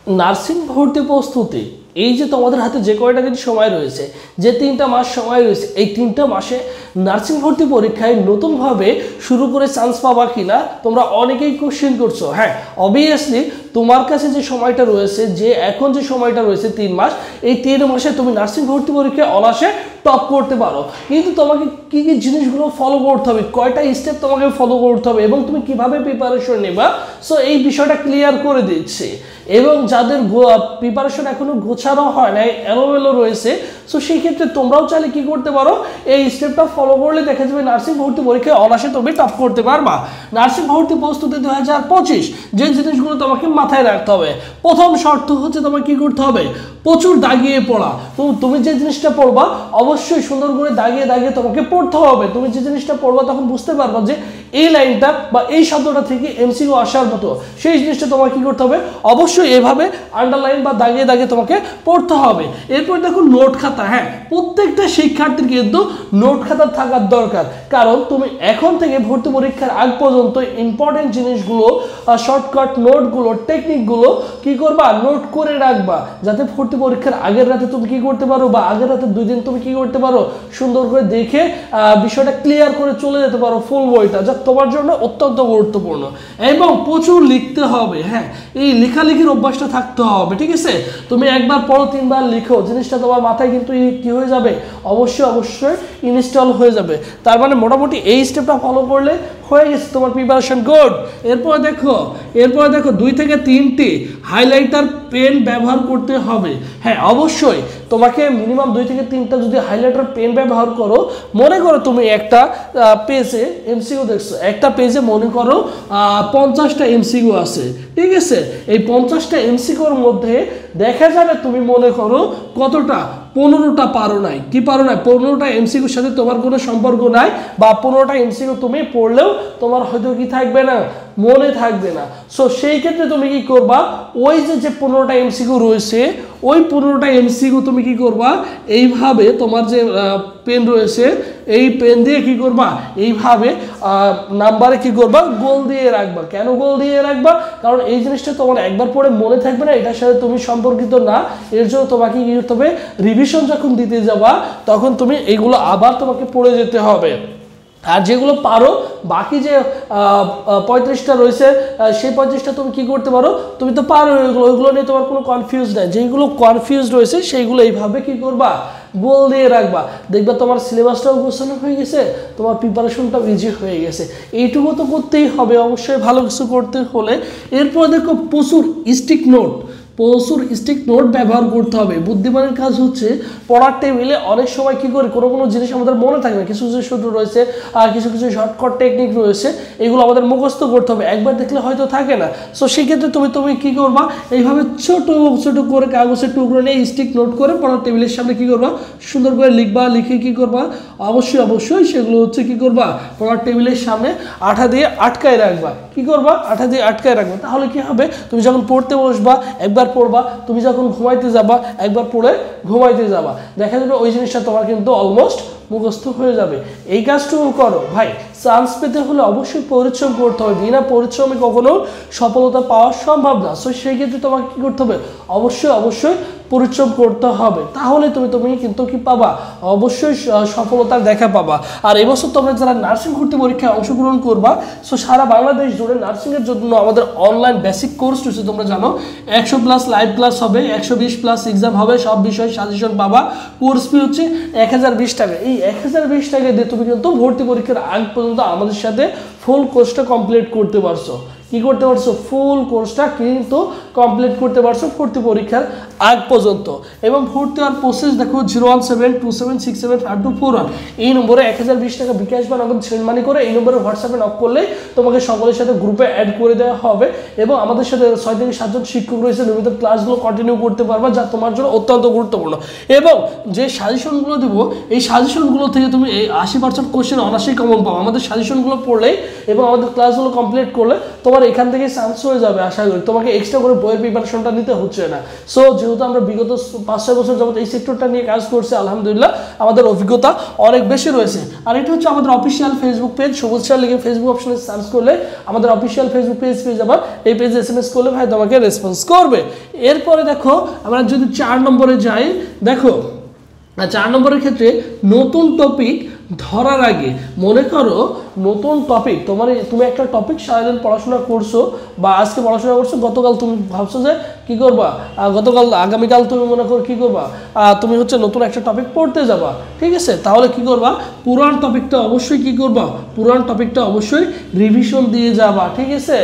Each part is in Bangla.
নার্সিং ভর্তি প্রস্তুতি এই যে তোমাদের হাতে যে কয়টা দিন সময় রয়েছে, যে 3টা মাস সময় রয়েছে, এই 3টা মাসে নার্সিং ভর্তি পরীক্ষায় নতুনভাবে শুরু করে চান্স পাবা কিনা তোমরা অনেকেই কোশ্চেন করছো। হ্যাঁ, অবভিয়াসলি তোমার কাছে যে সময়টা রয়েছে, যে এখন যে সময়টা রয়েছে 3 মাস, এই 3 মাসে তুমি নার্সিং ভর্তি পরীক্ষায় অনায়াসে টপ করতে পারো। কিন্তু তোমাকে কি কি জিনিসগুলো ফলো করতে হবে, কয়টা স্টেপ তোমাকে ফলো করতে হবে এবং তুমি কিভাবে প্রিপারেশন নেবা, সো এই বিষয়টা ক্লিয়ার করে দিচ্ছি। এবং যাদের প্রিপারেশন এখনো গোছানো হয় না, এলোমেলো রয়েছে, সো সেই ক্ষেত্রে তোমরাও চাইলে কি করতে পারো, এই স্টেপটা ফলো করলে দেখা যাবে নার্সিং ভর্তি পরীক্ষায় অনায়াসে তুমি টপ করতে পারবা। নার্সিং ভর্তি প্রস্তুতি 2025 যে জিনিসগুলো তোমাকে মাথায় রাখতে হবে, প্রথম শর্ত হচ্ছে তোমাকে কি করতে হবে, প্রচুর দাগিয়ে পড়া। তো তুমি যে জিনিসটা পড়বা অবশ্যই সুন্দর করে দাগিয়ে দাগিয়ে তোমাকে পড়তে হবে। তুমি যে জিনিসটা পড়বা তখন বুঝতে পারবা যে এই লাইনটা বা এই শব্দটা থেকে এমসিকিউ আসার মতো, সেই জিনিসটা তোমাকে কি করতে হবে, অবশ্যই এভাবে আন্ডারলাইন বা দাগিয়ে দাগিয়ে তোমাকে পড়তে হবে। এরপর দেখো নোট খাতা। হ্যাঁ, প্রত্যেকটা শিক্ষার্থীর কিন্তু নোট খাতা থাকার দরকার, কারণ তুমি এখন থেকে ভর্তি পরীক্ষার আগ পর্যন্ত ইম্পর্টেন্ট জিনিসগুলো, শর্টকাট নোটগুলো, টেকনিকগুলো কি করবা, নোট করে রাখবা, যাতে ভর্তি পরীক্ষার আগের রাতে তুমি কি করতে পারো, বা আগের রাতে 2 দিন তুমি কি করতে পারো, সুন্দর করে দেখে বিষয়টা ক্লিয়ার করে চলে যেতে পারো ফুল বইটা, যা তোমার জন্য অত্যন্ত গুরুত্বপূর্ণ। এবং প্রচুর লিখতে হবে। হ্যাঁ, এই লেখালেখির অভ্যাসটা থাকতে হবে, ঠিক আছে? তুমি একবার পড়ো, 3বার লিখো, জিনিসটা তোমার মাথায় কিন্তু কি হয়ে যাবে, অবশ্যই অবশ্যই ইনস্টল হয়ে যাবে। তার মানে মোটামুটি এই স্টেপটা ফলো করলে হয়ে গেছে তোমার প্রিপারেশন গুড। এরপর দেখো 2 থেকে 3টি হাইলাইটার পেন ব্যবহার করতে হবে। হ্যাঁ, অবশ্যই তোমাকে মিনিমাম 2 থেকে 3টা যদি হাইলাইটার পেন ব্যবহার করো, মনে করো তুমি একটা পেজে এমসিকিউ দেখছো, একটা পেজে মনে করো 50টা এমসিকিউ আছে, ঠিক আছে? এই 50টা এমসিকিউর মধ্যে দেখা যাবে তুমি মনে করো কতটা, 15টা পারো নাই। কি পারো নাই? 15টা এমসিকিউর সাথে তোমার কোনো সম্পর্ক নাই, বা 15টা এমসিকিউ তুমি পড়লেও তোমার হয়তো কি থাকবে না, মনে থাকবে না। সো সেই ক্ষেত্রে তুমি কি করবা, ওই যে 15টা এমসিকিউ রয়েছে, ওই 15টা এমসিকিউ তুমি কি করবা, এইভাবে তোমার যে পেন রয়েছে, এই পেন দিয়ে কি করবা, এইভাবে নাম্বারে কি করবা, গোল দিয়ে রাখবা। কেন গোল দিয়ে রাখবা? কারণ এই জিনিসটা তোমার একবার পড়ে মনে থাকবে না, এটার সাথে তুমি সম্পর্কিত না। এর জন্য তোমাকে কি করতে হবে, রিভিশন যখন দিতে যাবা তখন তুমি এইগুলো আবার তোমাকে পড়ে যেতে হবে। আর যেগুলো পারো, বাকি যে 35টা রয়েছে, সেই 35টা তুমি কি করতে পারো, তুমি তো পারো ওইগুলো নিয়ে তোমার কোনো কনফিউজ নাই। যেগুলো কনফিউজ রয়েছে সেইগুলো এইভাবে কি করবা, গোল দিয়ে রাখবা। দেখবা তোমার সিলেবাসটাও গোছানো হয়ে গেছে, তোমার প্রিপারেশনটাও ইজি হয়ে গেছে। এইটুকু তো করতেই হবে অবশ্যই ভালো কিছু করতে হলে। এরপর দেখো প্রচুর স্টিক নোট ব্যবহার করতে হবে। বুদ্ধিমানের কাজ হচ্ছে পড়ার টেবিলে অনেক সময় কি করি, কোনো জিনিস আমাদের মনে থাকে না, কিছু সূত্র রয়েছে আর কিছু শর্টকাট টেকনিক রয়েছে, এগুলো আমাদের মুখস্থ করতে হবে, একবার দেখলে হয়তো থাকে না। সো সেক্ষেত্রে তুমি কি করবা, এইভাবে ছোট করে কাগজের টুকরো নিয়ে স্টিক নোট করে পড়ার টেবিলের সামনে কি করবা, সুন্দর করে লিখবা। লিখে কি করবা, অবশ্যই সেগুলো হচ্ছে কি করবা, পড়ার টেবিলের সামনে আঠা দিয়ে আটকায় রাখবা। কি করবা, আঠা দিয়ে আটকায় রাখবা। তাহলে কি হবে, তুমি যখন পড়তে বসবা একবার পড়বা, তুমি যখন ঘুমাইতে যাবা একবার পড়ে ঘুমাইতে যাবা, দেখা যাবে ওই জিনিসটা তোমার কিন্তু অলমোস্ট মুখস্থ হয়ে যাবে। এই কাজটুকু করো ভাই। চান্স পেতে হলে অবশ্যই পরিশ্রম করতে হবে, বিনা পরিশ্রমে কখনো সফলতা পাওয়া সম্ভব না। সো সেই ক্ষেত্রে তোমাকে কি করতে হবে, অবশ্যই পরিশ্রম করতে হবে, তাহলে তুমি কিন্তু কি পাবা, অবশ্যই সফলতার দেখা পাবা। আর এবছর তোমরা যারা নার্সিং ভর্তি পরীক্ষায় অংশগ্রহণ করবা, সো সারা বাংলাদেশ জুড়ে নার্সিংয়ের জন্য আমাদের অনলাইন বেসিক কোর্স রয়েছে, তোমরা জানো 100+ লাইভ ক্লাস হবে, 120+ এক্সাম হবে, সব বিষয়ে সাজেশন পাবা। কোর্স ফি হচ্ছে 1020 টাকা। এই 1020 টাকা দিয়ে তুমি কিন্তু ভর্তি পরীক্ষার আগ পর্যন্ত আমাদের সাথে ফুল কোর্সটা কমপ্লিট করতে পারছো। কি করতে পারছো, ফুল কোর্সটা কিন্তু কমপ্লিট করতে পারছো ভর্তি পরীক্ষার আগ পর্যন্ত। এবং ভর্তি হওয়ার প্রসেস দেখো 01727675241 এই নম্বরে 1020 টাকা বিকাশ বা নগদ সেন্ড মানি করে এই নম্বরে হোয়াটসঅ্যাপে নক করলে তোমাকে সকলের সাথে গ্রুপে অ্যাড করে দেওয়া হবে। এবং আমাদের সাথে 6 থেকে 7 জন শিক্ষক রয়েছে, নিয়মিত ক্লাসগুলো কন্টিনিউ করতে পারবা, যা তোমার জন্য অত্যন্ত গুরুত্বপূর্ণ। এবং যে সাজেশনগুলো দেবো, এই সাজেশনগুলো থেকে তুমি এই 80% কোশ্চেন অনায়াসেই কমন পাবো। আমাদের সাজেশনগুলো পড়লেই এবং আমাদের ক্লাসগুলো কমপ্লিট করলে তোমার এখান থেকে চান্স হয়ে যাবে আশা করি, তোমাকে এক্সট্রা করে বইয়ের প্রিপারেশনটা নিতে হচ্ছে না। সো যেহেতু আমরা বিগত 5-6 বছর যাবত এই সেক্টরটা নিয়ে কাজ করছি, আলহামদুলিল্লাহ আমাদের অভিজ্ঞতা অনেক বেশি রয়েছে। আর এটা হচ্ছে আমাদের অফিসিয়াল ফেসবুক পেজ, সবুজ স্যার লিখে ফেসবুক অপশনে সার্চ করলে আমাদের অফিসিয়াল ফেসবুক পেজ পেয়ে যাবা, এই পেজে SMS করলে ভাই তোমাকে রেসপন্স করবে। এরপরে দেখো আমরা যদি 4 নম্বরে যাই, দেখো 4 নম্বরের ক্ষেত্রে নতুন টপিক ধরার আগে মনে করো নতুন টপিক তুমি একটা টপিক সারাদিন পড়াশোনা করছো বা আজকে পড়াশোনা করছো, গতকাল তুমি ভাবছো যে কি করবা, আগামীকাল তুমি মনে করো কি করবা, তুমি হচ্ছে নতুন একটা টপিক পড়তে যাবা, ঠিক আছে? তাহলে কি করবা, পুরান টপিকটা অবশ্যই কি করবা, পুরান টপিকটা অবশ্যই রিভিশন দিয়ে যাবা, ঠিক আছে?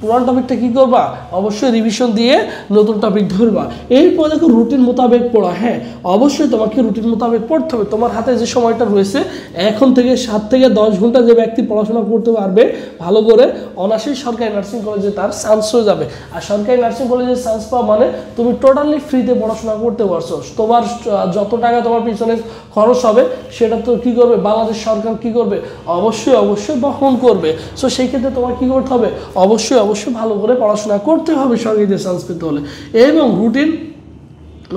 পুরান টপিকটা কি করবা, অবশ্যই রিভিশন দিয়ে নতুন টপিক ধরবা। এরপর দেখো রুটিন মোতাবেক পড়া। হ্যাঁ, অবশ্যই তোমাকে রুটিন মোতাবেক পড়তে হবে। তোমার হাতে যে সময়টা রয়েছে এখন থেকে 7 থেকে 10 ঘন্টা যে ব্যক্তি পড়াশোনা করতে পারবে ভালো করে, অনায়াসেই সরকারি নার্সিং কলেজে তার চান্স হয়ে যাবে। আর সরকারি নার্সিং কলেজে চান্স পাওয়া মানে তুমি টোটালি ফ্রিতে পড়াশোনা করতে পারছো। তোমার যত টাকা তোমার পিছনে খরচ হবে সেটা তো কি করবে, বাংলাদেশ সরকার কি করবে, অবশ্যই বহন করবে। সো সেই ক্ষেত্রে তোমার কি করতে হবে, অবশ্যই ভালো করে পড়াশোনা করতে হবে সরকারিতে চান্স পেতে হলে। এবং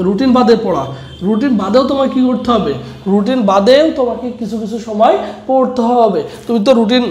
রুটিন বাদে পড়া, রুটিন বাদেও তোমাকে কি করতে হবে, রুটিন বাদেও তোমাকে কিছু সময় পড়তে হবে। তুমি তো রুটিন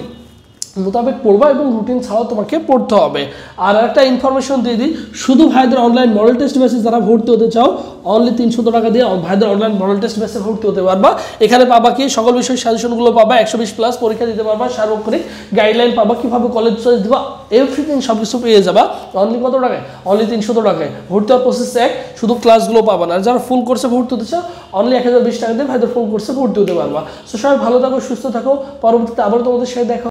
মোতাবেক পড়বা এবং রুটিন ছাড়াও তোমাকে পড়তে হবে। আর একটা ইনফরমেশন দিয়ে দিই, শুধু ভাইদের অনলাইন মডেল টেস্ট ব্যাচে যারা ভর্তি হতে চাও অনলি 300 টাকা দিয়ে ভাইদের অনলাইন মডেল টেস্ট ব্যাচে ভর্তি হতে পারবা। এখানে পাবা কি, সকল বিষয় সাজেশনগুলো পাবা, 120+ পরীক্ষা দিতে পারবা, সার্বক্ষণিক গাইডলাইন পাবা, কীভাবে কলেজ চয়েস দিবা, এভরিথিং সব কিছু পেয়ে যাবা অনলি কত টাকায়, অনলি 300 টাকায়। ভর্তি হওয়ার প্রসেস এক, শুধু ক্লাসগুলো পাবা না। আর যারা ফুল কোর্সে ভর্তি হতে চাও অনলি 1020 টাকা দিয়ে ভাইদের ফুল কোর্সে ভর্তি হতে পারবা। সো সবাই ভালো থাকো, সুস্থ থাকো, পরবর্তীতে আবার তোমাদের সাথে দেখা